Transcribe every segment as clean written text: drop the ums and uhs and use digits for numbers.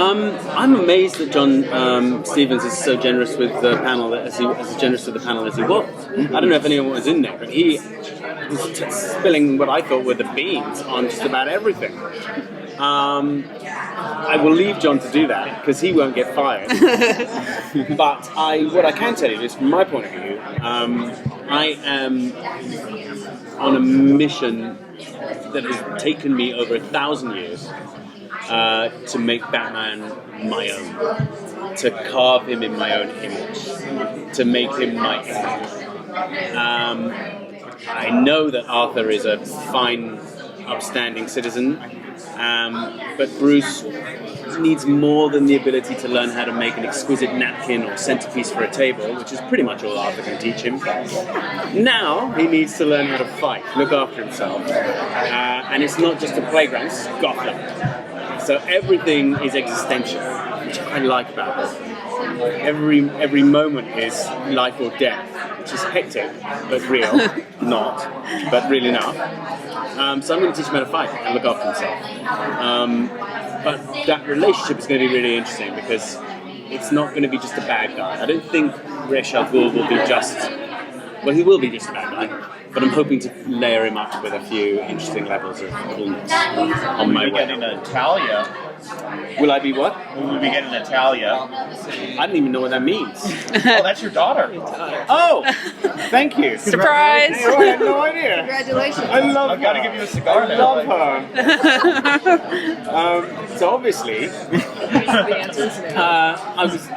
I'm amazed that John Stevens is so generous with the panel as generous with the panel as he was. I don't know if anyone was in there, but he was spilling what I thought were the beans on just about everything. I will leave John to do that because he won't get fired. But what I can tell you is, from my point of view, I am on a mission that has taken me over 1,000 years to make Batman my own, to carve him in my own image, to make him my own. I know that Arthur is a fine, upstanding citizen, but Bruce needs more than the ability to learn how to make an exquisite napkin or centerpiece for a table, which is pretty much all Arthur can teach him. Now he needs to learn how to fight, look after himself, and it's not just a playground, it's Gotham. So everything is existential, which I like about it. Every moment is life or death, which is hectic, but real. Not, but real enough. So I'm going to teach him how to fight and look after himself. But that relationship is going to be really interesting because it's not going to be just a bad guy. I don't think Ra's al Ghul will be he will be just a bad guy. But I'm hoping to layer him up with a few interesting levels of coolness on my way. We'll be getting Natalia. Will I be what? We'll be getting Natalia. I don't even know what that means. Oh, that's your daughter. Oh, thank you. Surprise! I had no idea. Congratulations. I love her. I've got to give you a cigar now. I love her. So obviously,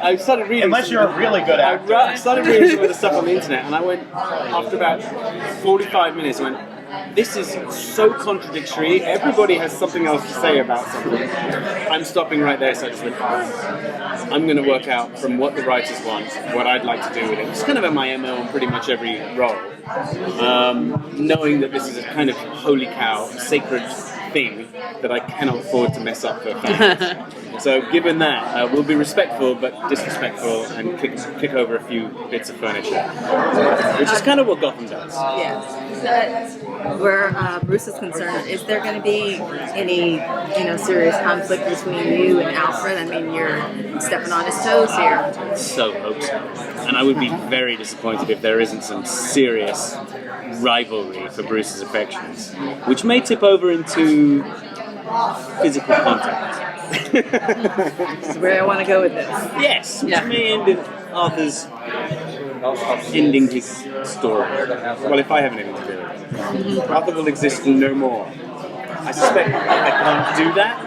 I started reading. Unless you're a really good actor. I started reading some of the stuff on the internet, and I went, after about 45 minutes, I went, this is so contradictory. Everybody has something else to say about something. I'm stopping right there, so I just went, I'm going to work out from what the writers want, what I'd like to do with it. It's kind of my MO on pretty much every role. Knowing that this is a kind of holy cow, sacred thing that I cannot afford to mess up for fans. So given that, we'll be respectful but disrespectful and kick over a few bits of furniture, which is kind of what Gotham does. Yes. Where Bruce is concerned, is there going to be any, serious conflict between you and Alfred? I mean, you're stepping on his toes here. So hope so. And I would be very disappointed if there isn't some serious rivalry for Bruce's affections, which may tip over into physical contact. This is where I want to go with this. Yes, which may end in Arthur's ending his story. Well, if I have anything to do with it. Arthur will exist no more. I suspect I can't do that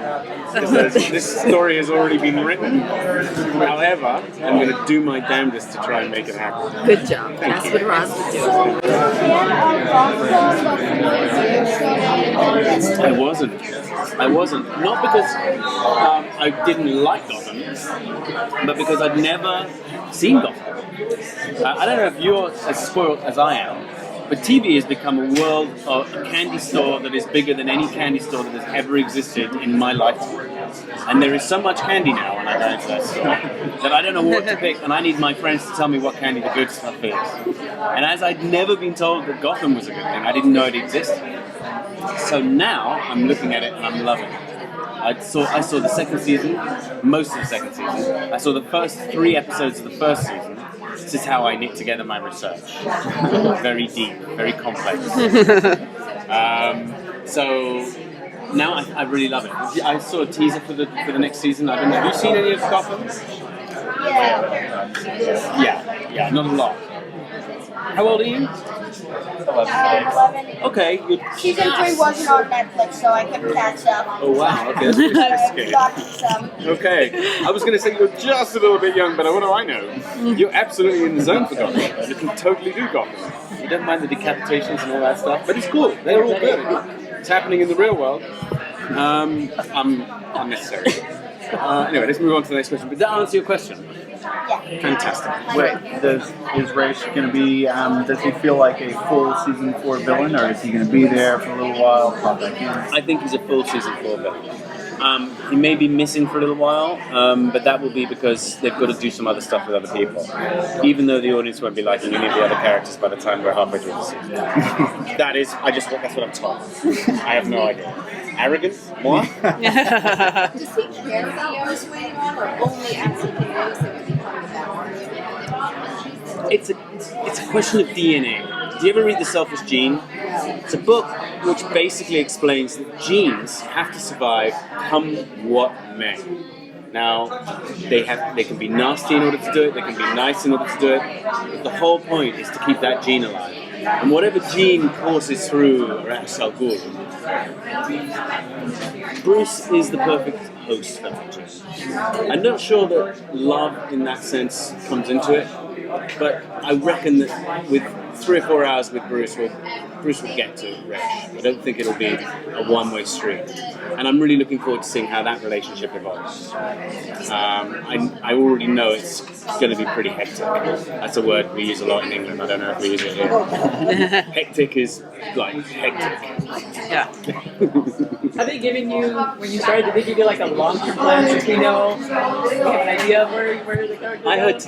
because this story has already been written. However, I'm going to do my damnedest to try and make it happen. Good job. That's what Roz would do. I wasn't. Not because I didn't like Gotham, but because I'd never seen Gotham. I don't know if you're as spoiled as I am, but TV has become a world of a candy store that is bigger than any candy store that has ever existed in my lifetime. And there is so much candy now when I go into that store that I don't know what to pick, and I need my friends to tell me what candy the good stuff is. And as I'd never been told that Gotham was a good thing, I didn't know it existed. So now I'm looking at it and I'm loving it. I saw the second season, most of the second season. I saw the first 3 episodes of the first season. This is how I knit together my research. Very deep, very complex. So now I really love it. I saw a teaser for the next season. I don't know. Have you seen any of Gotham? Yeah, not a lot. How old are you? 11. Okay. Season 3 wasn't on Netflix, so I couldn't catch up. Oh wow, okay, that's pretty Got some. Okay, I was going to say you're just a little bit young, but what do I know? You're absolutely in the zone for Gotham. You can totally do Gotham. You don't mind the decapitations and all that stuff, but it's cool. They're all good. It's happening in the real world. Unnecessary. Anyway, let's move on to the next question. Did that answer your question? Yeah. Fantastic. Wait, is Ra's going to be, does he feel like a full season 4 villain, or is he going to be there for a little while, pop back in? I think he's a full season 4 villain. He may be missing for a little while, but that will be because they've got to do some other stuff with other people. Even though the audience won't be liking any of the other characters by the time we're halfway through the season. That's what I'm told. I have no idea. Arrogant? What? Does he care about Bruce Wayne or only as he knows that he become the Batman? It's a question of DNA. Do you ever read The Selfish Gene? It's a book which basically explains that genes have to survive come what may. Now, they can be nasty in order to do it, they can be nice in order to do it, but the whole point is to keep that gene alive. And whatever gene courses through Ra's al Ghul, Bruce is the perfect host for that gene. I'm not sure that love in that sense comes into it, but I reckon that with 3 or 4 hours with Bruce will get to Resh. I don't think it'll be a one-way street. And I'm really looking forward to seeing how that relationship evolves. I already know it's going to be pretty hectic. That's a word we use a lot in England. I don't know if we use it here. Hectic is like hectic. Yeah. Have they given you, when you started, did they give you like a long-term plan since we know? Do you have an idea of where the character I heard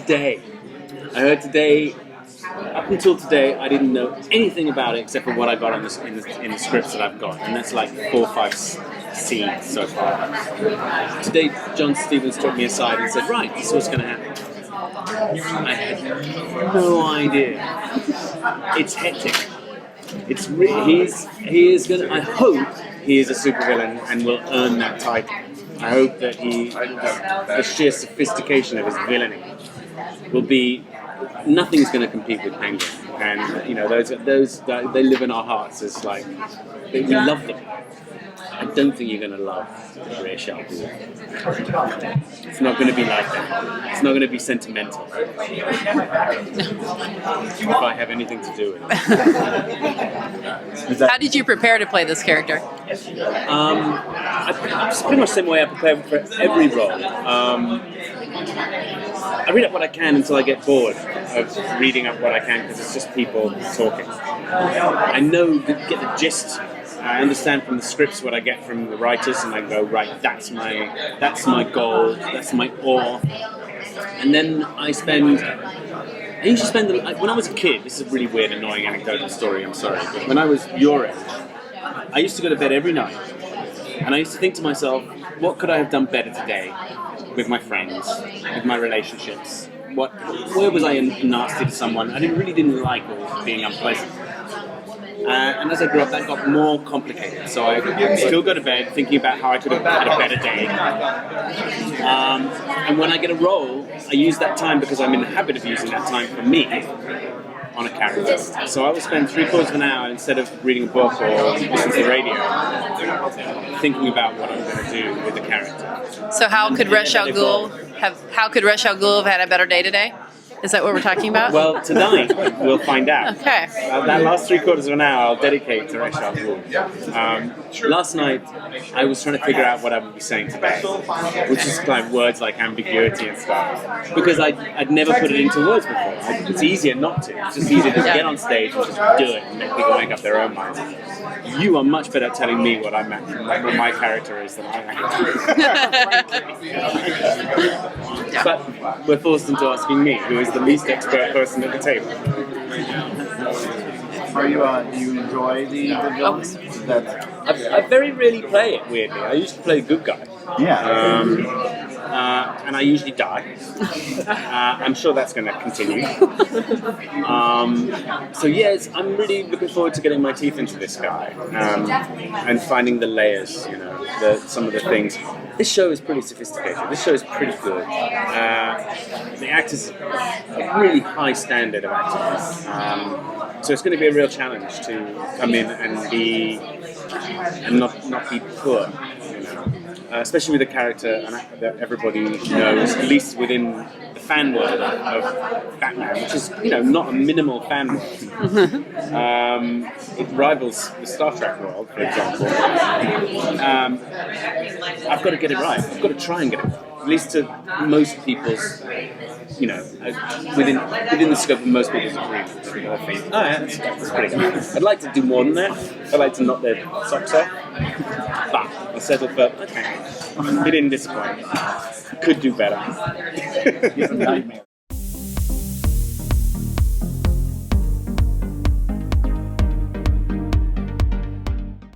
today. Up until today, I didn't know anything about it except for what I got in the scripts that I've got, and that's like 4 or 5 scenes so far. Today, John Stevens took me aside and said, "Right, this is what's going to happen." I had no idea. It's hectic. He is going to. I hope he is a supervillain and will earn that title. I hope that the sheer sophistication of his villainy will be. Nothing's going to compete with Penguin, and those they live in our hearts as like we love them. I don't think you're going to love Ra's al Ghul. It's not going to be like that. It's not going to be sentimental. If I have anything to do with it. How did you prepare to play this character? It's pretty much the same way I prepare for every role. I read up what I can until I get bored of reading up what I can because it's just people talking. I get the gist. I understand from the scripts what I get from the writers, and I go, right, that's my goal, that's my awe. And then I usually spend when I was a kid. This is a really weird, annoying anecdotal story. I'm sorry, but when I was your age, I used to go to bed every night, and I used to think to myself, what could I have done better today? With my friends, with my relationships. Where was I nasty to someone I really didn't like or being unpleasant? And as I grew up, that got more complicated. So I still go to bed thinking about how I could have had a better day. And when I get a role, I use that time because I'm in the habit of using that time for me on a character. So I will spend 3/4 of an hour instead of reading a book or listening to the radio, thinking about what I'm going to do with the character. So how could Ra's al Ghul have had a better day today? Is that what we're talking about? Well, tonight we'll find out. Okay. That last 3/4 of an hour I'll dedicate to Ra's al Ghul. Last night I was trying to figure out what I would be saying today, which is like words like ambiguity and stuff, because I'd never put it into words before. It's easier not to. It's just easier to get on stage and just do it and let people make up their own minds. You are much better at telling me what my character is than I am. But we're forced into asking me, who is the least expert person at the table. Do you enjoy the villains? I very rarely play it, weirdly. I usually play a good guy. Yeah. And I usually die. I'm sure that's going to continue. So yes, I'm really looking forward to getting my teeth into this guy and finding the layers, some of the things. This show is pretty sophisticated. This show is pretty good. The actors a really high standard of acting. So it's going to be a real challenge to come in and not be poor. Especially with a character that everybody knows, at least within the fan world of Batman, which is, not a minimal fan world. It rivals the Star Trek world, for example. I've got to get it right. I've got to try and get it right. At least to most people's, within the scope of most people's agreement. I think, that's pretty good. I'd like to do more than that. I'd like to knock their socks off. But I settled for, okay, he didn't disappoint. Could do better.